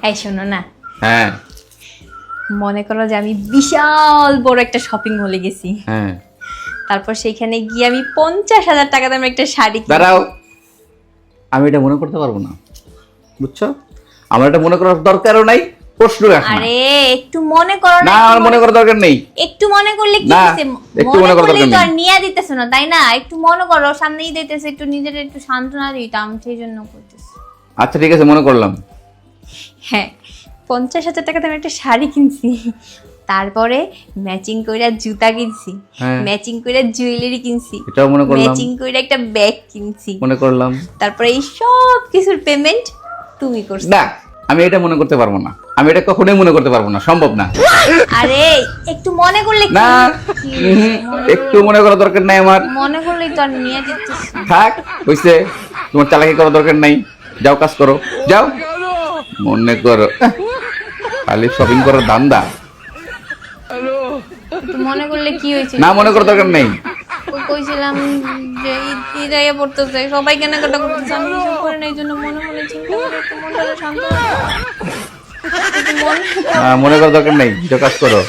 এই শোনো না, হ্যাঁ মনে করো যে আমি বিশাল বড় একটা শপিং মলে গেছি, হ্যাঁ তারপর সেইখানে গিয়ে আমি 50,000 টাকা দামের একটা শাড়ি কিনছি। দাঁড়াও, আমি এটা মনে করতে পারবো না, বুঝছো? আমার এটা মনে করার দরকারও নাই, প্রশ্ন রাখো না। আরে একটু মনে করো না, আমার মনে করার দরকার নেই। একটু মনে করলে কি না, হইছে? একটু মনে মনে করার করলেই দরকার তো নেই। আর নিয়ে দিতেছ না, তাই না? একটু মনে করো, সামনেই দিতেছে, একটু নিজের একটু সান্ত্বনা দিতে, আমি সেই জন্য করতেছি। আচ্ছা ঠিক আছে, মনে করলাম। হ্যাঁ, 50,000 টাকা দামের একটা শাড়ি কিনছি, তারপরে ম্যাচিং কইরা জুতা কিনছি, হ্যাঁ। ম্যাচিং কইরা জুয়েলারি কিনছি, এটাও মনে করলাম। ম্যাচিং কইরা একটা ব্যাগ কিনছি, মনে করলাম। তারপরে এই সব কিছুর পেমেন্ট তুমি করছো। না, আমি এটা মনে করতে পারবো না, আমি এটা কখনোই মনে করতে পারবো না, সম্ভব না। আরে একটু মনে করলে কি? না, কি? একটু মনে করার দরকার নাই আমার। মনে করলেই তো আর নিয়ে দিতেছ। থাক, হইছে, তোমার চালাকি করার দরকার নাই, যাও কাজ করো, যাও। মনে করো, খালি শপিং করার ধান্দা। একটু মনে করলে কি হয়েছে? না, মনে করার দরকার নেই। কইছিলাম যে ঈদ আইয়া পড়তেছে, সবাই কেনাকাটা করতেছে, আমি কিছু করে না, এই জন্য মনে মনে চিন্তা করে একটু মনটা শান্ত রাখো। একটু মনে মনে করার দরকার নেই, যাও কাজ করো।